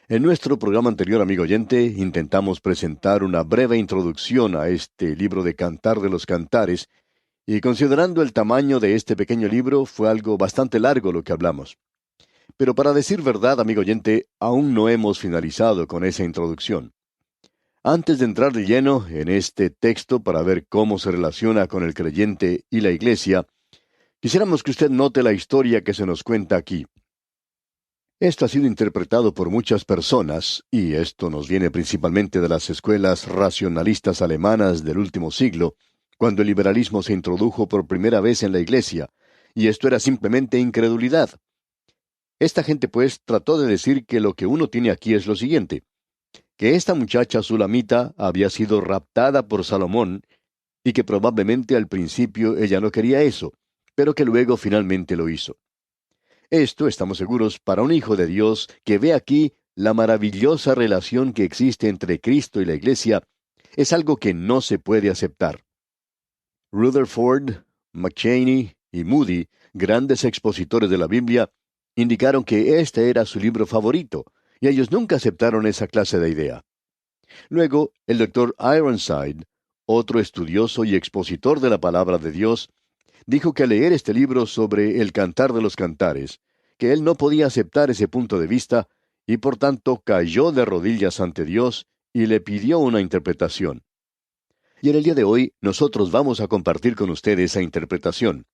En nuestro programa anterior, amigo oyente, intentamos presentar una breve introducción a este libro de Cantar de los Cantares, y considerando el tamaño de este pequeño libro, fue algo bastante largo lo que hablamos. Pero para decir verdad, amigo oyente, aún no hemos finalizado con esa introducción. Antes de entrar de lleno en este texto para ver cómo se relaciona con el creyente y la iglesia, quisiéramos que usted note la historia que se nos cuenta aquí. Esto ha sido interpretado por muchas personas, y esto nos viene principalmente de las escuelas racionalistas alemanas del último siglo, cuando el liberalismo se introdujo por primera vez en la Iglesia, y esto era simplemente incredulidad. Esta gente pues trató de decir que lo que uno tiene aquí es lo siguiente, que esta muchacha sulamita había sido raptada por Salomón, y que probablemente al principio ella no quería eso, pero que luego finalmente lo hizo. Esto, estamos seguros, para un hijo de Dios que ve aquí la maravillosa relación que existe entre Cristo y la Iglesia, es algo que no se puede aceptar. Rutherford, McChaney y Moody, grandes expositores de la Biblia, indicaron que este era su libro favorito, y ellos nunca aceptaron esa clase de idea. Luego, el doctor Ironside, otro estudioso y expositor de la palabra de Dios, dijo que al leer este libro sobre el Cantar de los Cantares, que él no podía aceptar ese punto de vista, y por tanto cayó de rodillas ante Dios y le pidió una interpretación. Y en el día de hoy nosotros vamos a compartir con ustedes esa interpretación.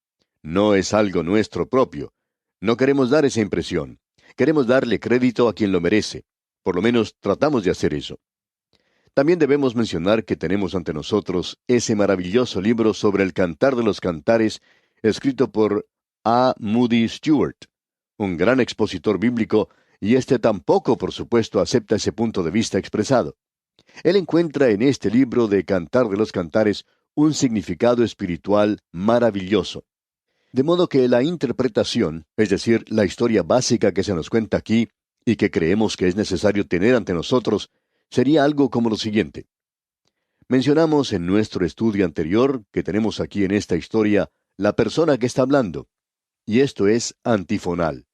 No es algo nuestro propio. No queremos dar esa impresión. Queremos darle crédito a quien lo merece. Por lo menos tratamos de hacer eso. También debemos mencionar que tenemos ante nosotros ese maravilloso libro sobre el Cantar de los Cantares, escrito por A. Moody Stewart, un gran expositor bíblico, y este tampoco, por supuesto, acepta ese punto de vista expresado. Él encuentra en este libro de Cantar de los Cantares un significado espiritual maravilloso. De modo que la interpretación, es decir, la historia básica que se nos cuenta aquí, y que creemos que es necesario tener ante nosotros, sería algo como lo siguiente. Mencionamos en nuestro estudio anterior que tenemos aquí en esta historia la persona que está hablando, y esto es antifonal.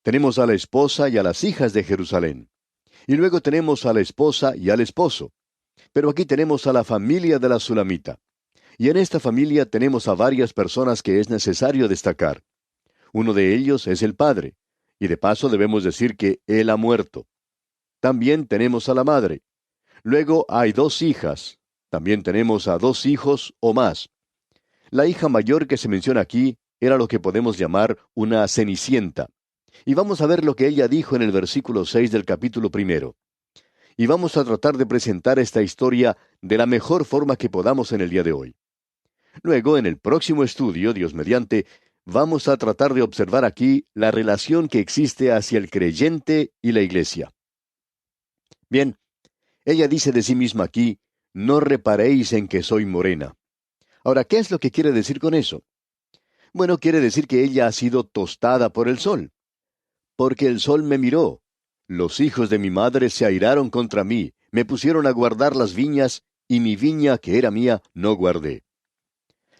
Tenemos a la esposa y a las hijas de Jerusalén. Y luego tenemos a la esposa y al esposo. Pero aquí tenemos a la familia de la Sulamita. Y en esta familia tenemos a varias personas que es necesario destacar. Uno de ellos es el padre, y de paso debemos decir que él ha muerto. También tenemos a la madre. Luego hay dos hijas. También tenemos a dos hijos o más. La hija mayor que se menciona aquí era lo que podemos llamar una cenicienta. Y vamos a ver lo que ella dijo en el versículo 6 del capítulo primero. Y vamos a tratar de presentar esta historia de la mejor forma que podamos en el día de hoy. Luego, en el próximo estudio, Dios mediante, vamos a tratar de observar aquí la relación que existe hacia el creyente y la iglesia. Bien, ella dice de sí misma aquí, no reparéis en que soy morena. Ahora, ¿qué es lo que quiere decir con eso? Bueno, quiere decir que ella ha sido tostada por el sol. Porque el sol me miró. Los hijos de mi madre se airaron contra mí, me pusieron a guardar las viñas, y mi viña, que era mía, no guardé.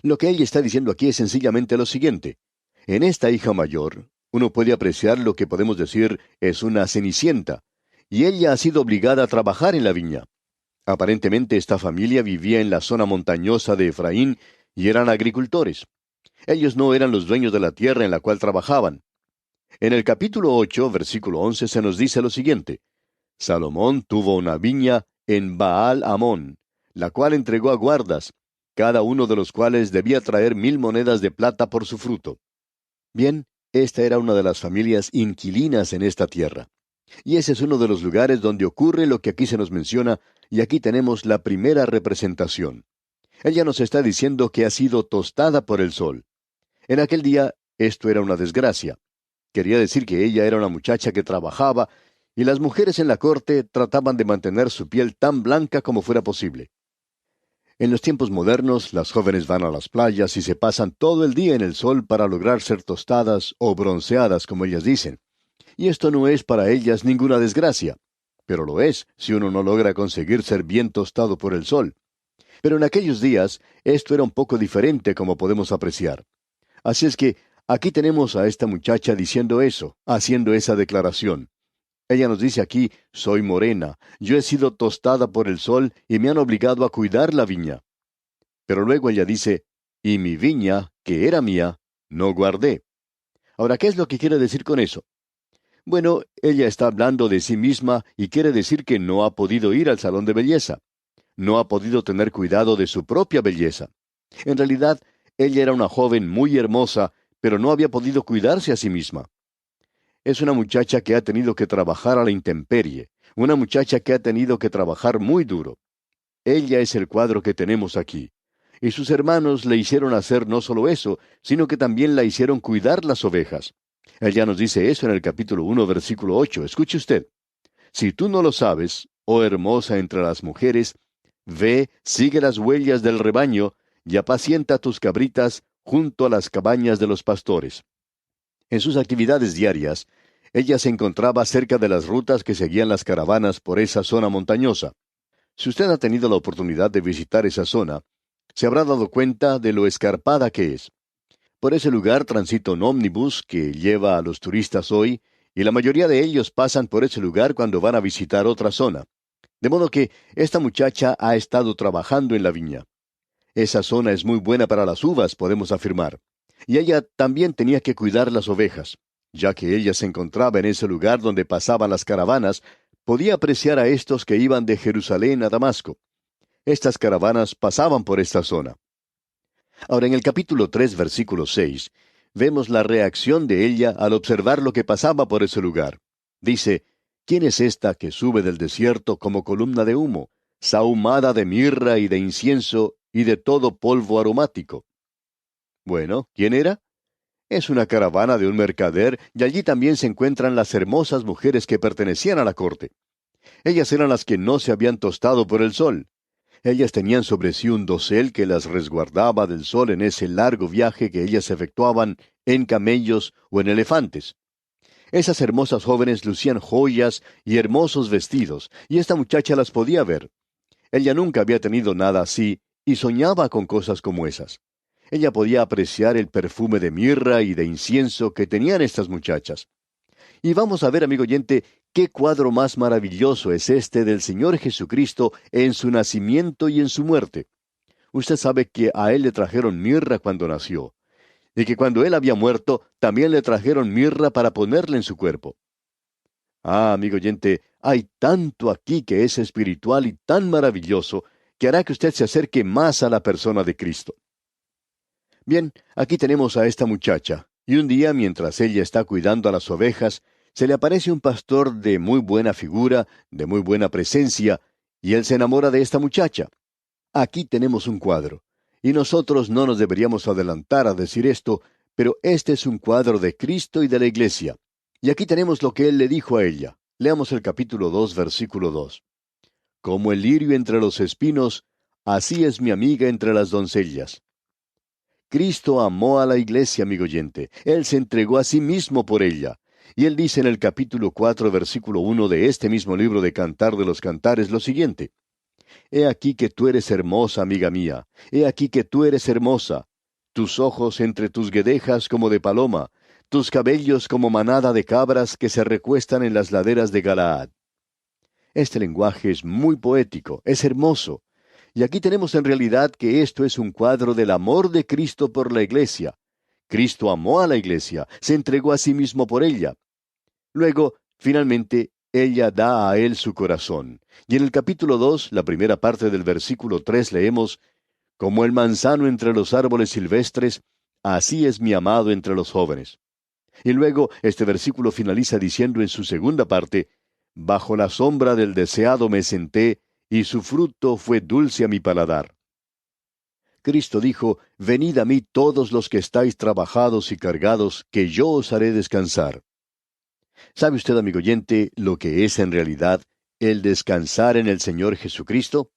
Lo que ella está diciendo aquí es sencillamente lo siguiente. En esta hija mayor, uno puede apreciar lo que podemos decir es una cenicienta, y ella ha sido obligada a trabajar en la viña. Aparentemente esta familia vivía en la zona montañosa de Efraín y eran agricultores. Ellos no eran los dueños de la tierra en la cual trabajaban. En el capítulo 8, versículo 11, se nos dice lo siguiente. Salomón tuvo una viña en Baal Amón, la cual entregó a guardas, cada uno de los cuales debía traer 1,000 monedas de plata por su fruto. Bien, esta era una de las familias inquilinas en esta tierra. Y ese es uno de los lugares donde ocurre lo que aquí se nos menciona, y aquí tenemos la primera representación. Ella nos está diciendo que ha sido tostada por el sol. En aquel día, esto era una desgracia. Quería decir que ella era una muchacha que trabajaba, y las mujeres en la corte trataban de mantener su piel tan blanca como fuera posible. En los tiempos modernos, las jóvenes van a las playas y se pasan todo el día en el sol para lograr ser tostadas o bronceadas, como ellas dicen. Y esto no es para ellas ninguna desgracia, pero lo es si uno no logra conseguir ser bien tostado por el sol. Pero en aquellos días, esto era un poco diferente, como podemos apreciar. Así es que aquí tenemos a esta muchacha diciendo eso, haciendo esa declaración. Ella nos dice aquí, soy morena, yo he sido tostada por el sol y me han obligado a cuidar la viña. Pero luego ella dice, y mi viña, que era mía, no guardé. Ahora, ¿qué es lo que quiere decir con eso? Bueno, ella está hablando de sí misma y quiere decir que no ha podido ir al salón de belleza. No ha podido tener cuidado de su propia belleza. En realidad, ella era una joven muy hermosa, pero no había podido cuidarse a sí misma. Es una muchacha que ha tenido que trabajar a la intemperie, una muchacha que ha tenido que trabajar muy duro. Ella es el cuadro que tenemos aquí. Y sus hermanos le hicieron hacer no solo eso, sino que también la hicieron cuidar las ovejas. Ella nos dice eso en el capítulo 1, versículo 8. Escuche usted. Si tú no lo sabes, oh hermosa entre las mujeres, ve, sigue las huellas del rebaño, y apacienta tus cabritas junto a las cabañas de los pastores. En sus actividades diarias, ella se encontraba cerca de las rutas que seguían las caravanas por esa zona montañosa. Si usted ha tenido la oportunidad de visitar esa zona, se habrá dado cuenta de lo escarpada que es. Por ese lugar transita un ómnibus que lleva a los turistas hoy, y la mayoría de ellos pasan por ese lugar cuando van a visitar otra zona. De modo que esta muchacha ha estado trabajando en la viña. Esa zona es muy buena para las uvas, podemos afirmar. Y ella también tenía que cuidar las ovejas. Ya que ella se encontraba en ese lugar donde pasaban las caravanas, podía apreciar a estos que iban de Jerusalén a Damasco. Estas caravanas pasaban por esta zona. Ahora, en el capítulo 3, versículo 6, vemos la reacción de ella al observar lo que pasaba por ese lugar. Dice, ¿quién es esta que sube del desierto como columna de humo, sahumada de mirra y de incienso y de todo polvo aromático? Bueno, ¿quién era? Es una caravana de un mercader, y allí también se encuentran las hermosas mujeres que pertenecían a la corte. Ellas eran las que no se habían tostado por el sol. Ellas tenían sobre sí un dosel que las resguardaba del sol en ese largo viaje que ellas efectuaban en camellos o en elefantes. Esas hermosas jóvenes lucían joyas y hermosos vestidos, y esta muchacha las podía ver. Ella nunca había tenido nada así, y soñaba con cosas como esas. Ella podía apreciar el perfume de mirra y de incienso que tenían estas muchachas. Y vamos a ver, amigo oyente, qué cuadro más maravilloso es este del Señor Jesucristo en su nacimiento y en su muerte. Usted sabe que a Él le trajeron mirra cuando nació, y que cuando Él había muerto, también le trajeron mirra para ponerle en su cuerpo. Ah, amigo oyente, hay tanto aquí que es espiritual y tan maravilloso que hará que usted se acerque más a la persona de Cristo. Bien, aquí tenemos a esta muchacha, y un día, mientras ella está cuidando a las ovejas, se le aparece un pastor de muy buena figura, de muy buena presencia, y él se enamora de esta muchacha. Aquí tenemos un cuadro, y nosotros no nos deberíamos adelantar a decir esto, pero este es un cuadro de Cristo y de la iglesia. Y aquí tenemos lo que él le dijo a ella. Leamos el capítulo 2, versículo 2. Como el lirio entre los espinos, así es mi amiga entre las doncellas. Cristo amó a la iglesia, amigo oyente. Él se entregó a sí mismo por ella. Y él dice en el capítulo 4, versículo 1 de este mismo libro de Cantar de los Cantares lo siguiente. He aquí que tú eres hermosa, amiga mía. He aquí que tú eres hermosa. Tus ojos entre tus guedejas como de paloma, tus cabellos como manada de cabras que se recuestan en las laderas de Galaad. Este lenguaje es muy poético, es hermoso. Y aquí tenemos en realidad que esto es un cuadro del amor de Cristo por la iglesia. Cristo amó a la iglesia, se entregó a sí mismo por ella. Luego, finalmente, ella da a él su corazón. Y en el capítulo 2, la primera parte del versículo 3, leemos, Como el manzano entre los árboles silvestres, así es mi amado entre los jóvenes. Y luego, este versículo finaliza diciendo en su segunda parte, Bajo la sombra del deseado me senté, y su fruto fue dulce a mi paladar. Cristo dijo, Venid a mí todos los que estáis trabajados y cargados, que yo os haré descansar. ¿Sabe usted, amigo oyente, lo que es en realidad el descansar en el Señor Jesucristo?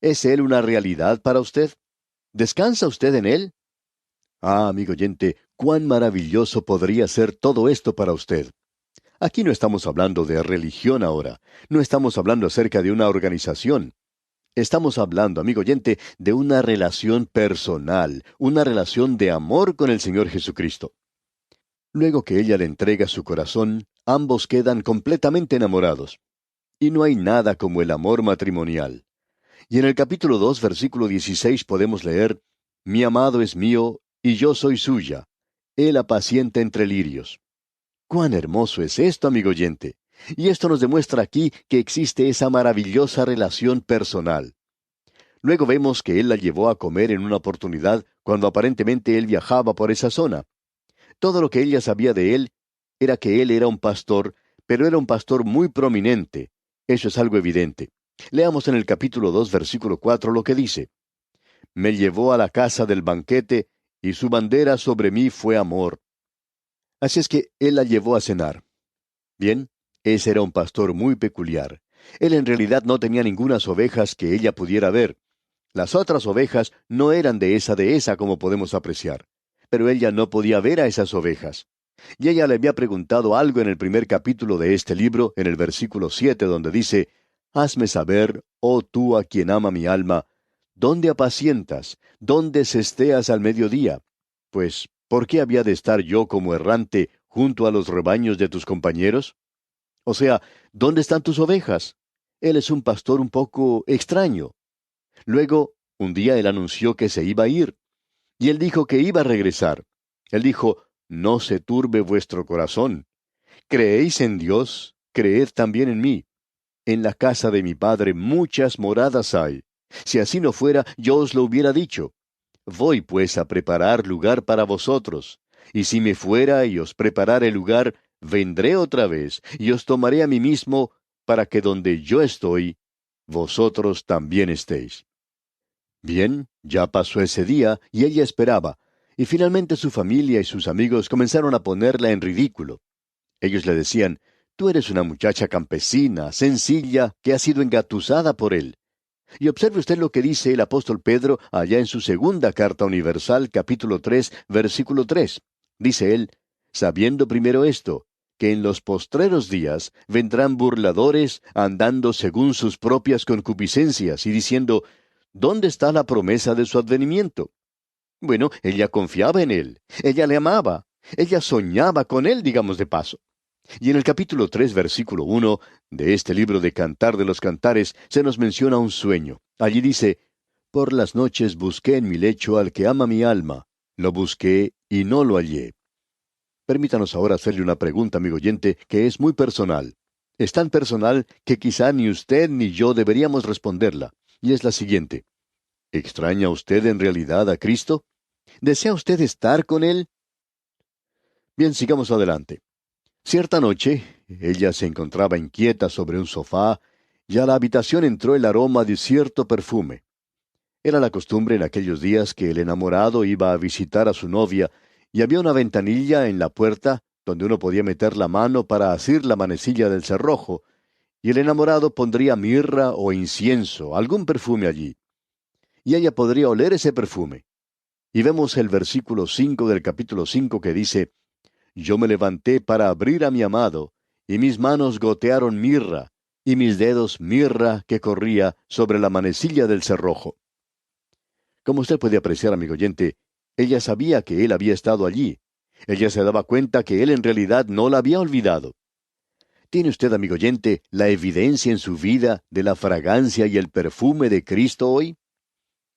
¿Es Él una realidad para usted? ¿Descansa usted en Él? Ah, amigo oyente, cuán maravilloso podría ser todo esto para usted. Aquí no estamos hablando de religión ahora, no estamos hablando acerca de una organización. Estamos hablando, amigo oyente, de una relación personal, una relación de amor con el Señor Jesucristo. Luego que ella le entrega su corazón, ambos quedan completamente enamorados. Y no hay nada como el amor matrimonial. Y en el capítulo 2, versículo 16 podemos leer, Mi amado es mío, y yo soy suya. Él apacienta entre lirios. ¡Cuán hermoso es esto, amigo oyente! Y esto nos demuestra aquí que existe esa maravillosa relación personal. Luego vemos que él la llevó a comer en una oportunidad cuando aparentemente él viajaba por esa zona. Todo lo que ella sabía de él era que él era un pastor, pero era un pastor muy prominente. Eso es algo evidente. Leamos en el capítulo 2, versículo 4 lo que dice. Me llevó a la casa del banquete, y su bandera sobre mí fue amor. Así es que él la llevó a cenar. Bien, ese era un pastor muy peculiar. Él en realidad no tenía ningunas ovejas que ella pudiera ver. Las otras ovejas no eran de esa como podemos apreciar. Pero ella no podía ver a esas ovejas. Y ella le había preguntado algo en el primer capítulo de este libro, en el versículo 7, donde dice, Hazme saber, oh tú a quien ama mi alma, ¿dónde apacientas? ¿Dónde cesteas al mediodía? Pues, ¿por qué había de estar yo como errante junto a los rebaños de tus compañeros? O sea, ¿dónde están tus ovejas? Él es un pastor un poco extraño. Luego, un día él anunció que se iba a ir, y él dijo que iba a regresar. Él dijo, No se turbe vuestro corazón. ¿Creéis en Dios? Creed también en mí. En la casa de mi Padre muchas moradas hay. Si así no fuera, yo os lo hubiera dicho. Voy pues a preparar lugar para vosotros. Y si me fuera y os preparare lugar, vendré otra vez, y os tomaré a mí mismo, para que donde yo estoy, vosotros también estéis. Bien, ya pasó ese día, y ella esperaba, y finalmente su familia y sus amigos comenzaron a ponerla en ridículo. Ellos le decían, Tú eres una muchacha campesina, sencilla, que ha sido engatusada por él. Y observe usted lo que dice el apóstol Pedro allá en su segunda carta universal, capítulo 3, versículo 3. Dice él, sabiendo primero esto, que en los postreros días vendrán burladores andando según sus propias concupiscencias y diciendo, ¿dónde está la promesa de su advenimiento? Bueno, ella confiaba en él, ella le amaba, ella soñaba con él, digamos de paso. Y en el capítulo 3, versículo 1 de este libro de Cantar de los Cantares se nos menciona un sueño. Allí dice, Por las noches busqué en mi lecho al que ama mi alma. Lo busqué y no lo hallé. Permítanos ahora hacerle una pregunta, amigo oyente, que es muy personal. Es tan personal que quizá ni usted ni yo deberíamos responderla. Y es la siguiente. ¿Extraña usted en realidad a Cristo? ¿Desea usted estar con Él? Bien, sigamos adelante. Cierta noche, ella se encontraba inquieta sobre un sofá, y a la habitación entró el aroma de cierto perfume. Era la costumbre en aquellos días que el enamorado iba a visitar a su novia, y había una ventanilla en la puerta donde uno podía meter la mano para asir la manecilla del cerrojo, y el enamorado pondría mirra o incienso, algún perfume allí, y ella podría oler ese perfume. Y vemos el versículo 5 del capítulo 5 que dice, Yo me levanté para abrir a mi amado, y mis manos gotearon mirra, y mis dedos mirra que corría sobre la manecilla del cerrojo. Como usted puede apreciar, amigo oyente, ella sabía que él había estado allí. Ella se daba cuenta que él en realidad no la había olvidado. ¿Tiene usted, amigo oyente, la evidencia en su vida de la fragancia y el perfume de Cristo hoy?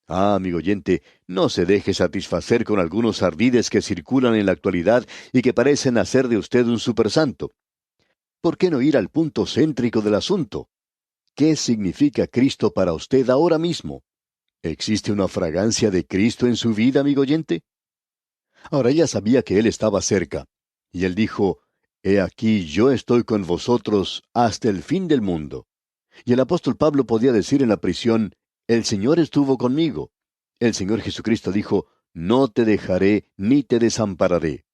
Ah, amigo oyente, no se deje satisfacer con algunos ardides que circulan en la actualidad y que parecen hacer de usted un supersanto. ¿Por qué no ir al punto céntrico del asunto? ¿Qué significa Cristo para usted ahora mismo? ¿Existe una fragancia de Cristo en su vida, amigo oyente? Ahora ella sabía que Él estaba cerca, y Él dijo, He aquí yo estoy con vosotros hasta el fin del mundo. Y el apóstol Pablo podía decir en la prisión, El Señor estuvo conmigo. El Señor Jesucristo dijo, No te dejaré ni te desampararé.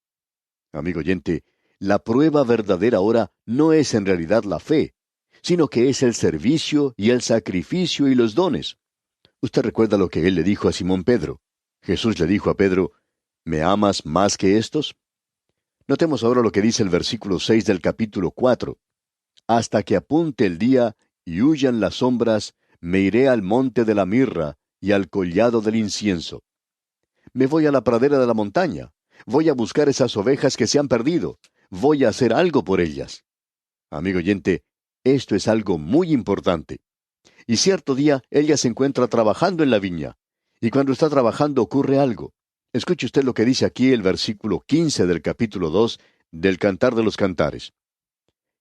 Amigo oyente, la prueba verdadera ahora no es en realidad la fe, sino que es el servicio y el sacrificio y los dones. Usted recuerda lo que él le dijo a Simón Pedro. Jesús le dijo a Pedro, ¿me amas más que estos? Notemos ahora lo que dice el versículo 6 del capítulo 4. Hasta que apunte el día y huyan las sombras, me iré al monte de la mirra y al collado del incienso. Me voy a la pradera de la montaña. Voy a buscar esas ovejas que se han perdido. Voy a hacer algo por ellas. Amigo oyente, esto es algo muy importante. Y cierto día ella se encuentra trabajando en la viña. Y cuando está trabajando ocurre algo. Escuche usted lo que dice aquí el versículo 15 del capítulo 2 del Cantar de los Cantares.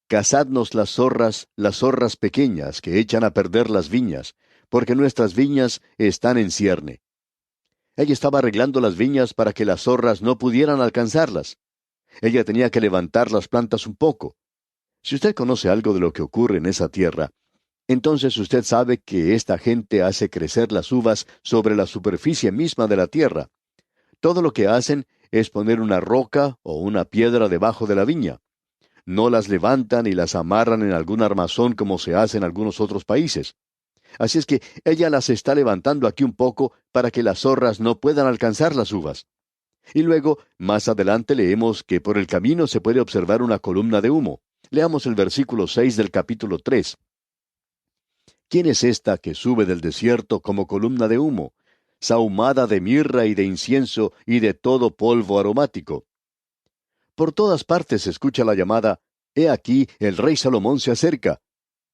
Cazadnos las zorras pequeñas que echan a perder las viñas, porque nuestras viñas están en cierne. Ella estaba arreglando las viñas para que las zorras no pudieran alcanzarlas. Ella tenía que levantar las plantas un poco. Si usted conoce algo de lo que ocurre en esa tierra, entonces usted sabe que esta gente hace crecer las uvas sobre la superficie misma de la tierra. Todo lo que hacen es poner una roca o una piedra debajo de la viña. No las levantan y las amarran en algún armazón como se hace en algunos otros países. Así es que ella las está levantando aquí un poco para que las zorras no puedan alcanzar las uvas. Y luego, más adelante leemos que por el camino se puede observar una columna de humo. Leamos el versículo 6 del capítulo 3. ¿Quién es esta que sube del desierto como columna de humo, sahumada de mirra y de incienso y de todo polvo aromático? Por todas partes se escucha la llamada, «He aquí, el rey Salomón se acerca».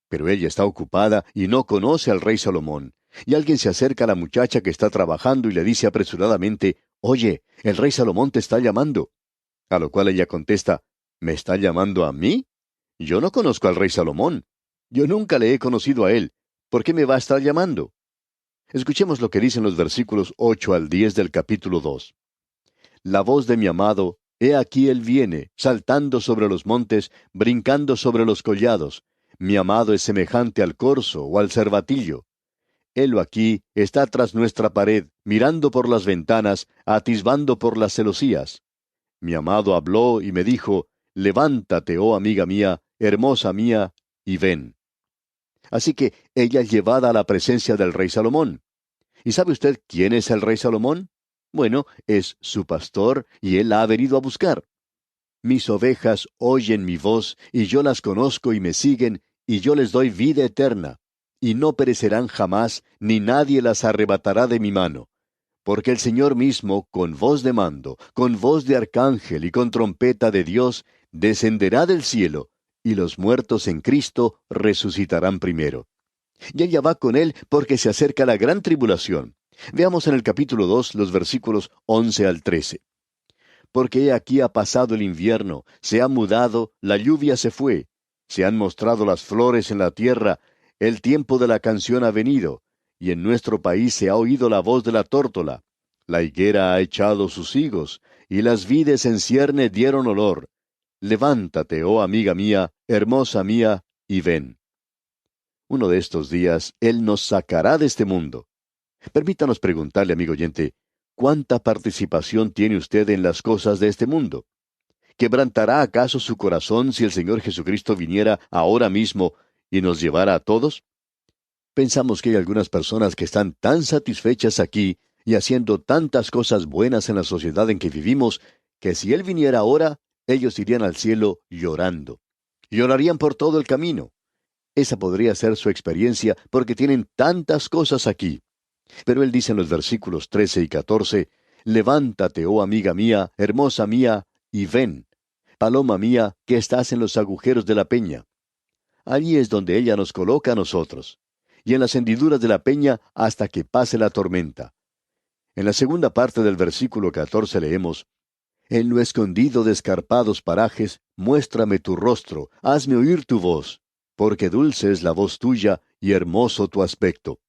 Pero ella está ocupada y no conoce al rey Salomón. Y alguien se acerca a la muchacha que está trabajando y le dice apresuradamente, «Oye, el rey Salomón te está llamando». A lo cual ella contesta, «¿Me está llamando a mí? Yo no conozco al rey Salomón. Yo nunca le he conocido a él. ¿Por qué me va a estar llamando?» Escuchemos lo que dicen los versículos 8 al 10 del capítulo 2. La voz de mi amado, he aquí él viene, saltando sobre los montes, brincando sobre los collados. Mi amado es semejante al corzo o al cervatillo. Helo aquí, está tras nuestra pared, mirando por las ventanas, atisbando por las celosías. Mi amado habló y me dijo, levántate, oh amiga mía, hermosa mía, y ven. Así que ella es llevada a la presencia del rey Salomón. ¿Y sabe usted quién es el rey Salomón? Bueno, es su pastor y él la ha venido a buscar. Mis ovejas oyen mi voz, y yo las conozco y me siguen, y yo les doy vida eterna, y no perecerán jamás, ni nadie las arrebatará de mi mano. Porque el Señor mismo, con voz de mando, con voz de arcángel y con trompeta de Dios, descenderá del cielo, y los muertos en Cristo resucitarán primero. Y ella va con él porque se acerca la gran tribulación. Veamos en el capítulo 2 los versículos 11 al 13. Porque he aquí ha pasado el invierno, se ha mudado, la lluvia se fue, se han mostrado las flores en la tierra, el tiempo de la canción ha venido, y en nuestro país se ha oído la voz de la tórtola. La higuera ha echado sus higos, y las vides en cierne dieron olor. Levántate, oh amiga mía, hermosa mía, y ven. Uno de estos días Él nos sacará de este mundo. Permítanos preguntarle, amigo oyente, ¿cuánta participación tiene usted en las cosas de este mundo? ¿Quebrantará acaso su corazón si el Señor Jesucristo viniera ahora mismo y nos llevara a todos? Pensamos que hay algunas personas que están tan satisfechas aquí y haciendo tantas cosas buenas en la sociedad en que vivimos, que si Él viniera ahora, ellos irían al cielo llorando. Llorarían por todo el camino. Esa podría ser su experiencia porque tienen tantas cosas aquí. Pero Él dice en los versículos 13 y 14, levántate, oh amiga mía, hermosa mía, y ven, paloma mía, que estás en los agujeros de la peña. Allí es donde ella nos coloca a nosotros, y en las hendiduras de la peña hasta que pase la tormenta. En la segunda parte del versículo 14 leemos, en lo escondido de escarpados parajes, muéstrame tu rostro, hazme oír tu voz, porque dulce es la voz tuya y hermoso tu aspecto.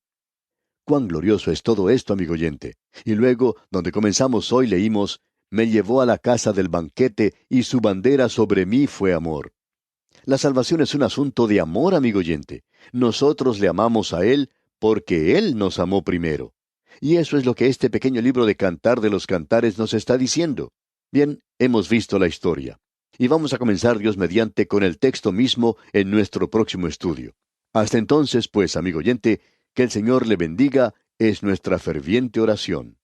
Cuán glorioso es todo esto, amigo oyente. Y luego, donde comenzamos hoy, leímos, me llevó a la casa del banquete, y su bandera sobre mí fue amor. La salvación es un asunto de amor, amigo oyente. Nosotros le amamos a Él porque Él nos amó primero. Y eso es lo que este pequeño libro de Cantar de los Cantares nos está diciendo. Bien, hemos visto la historia. Y vamos a comenzar, Dios mediante, con el texto mismo en nuestro próximo estudio. Hasta entonces, pues, amigo oyente, que el Señor le bendiga, es nuestra ferviente oración.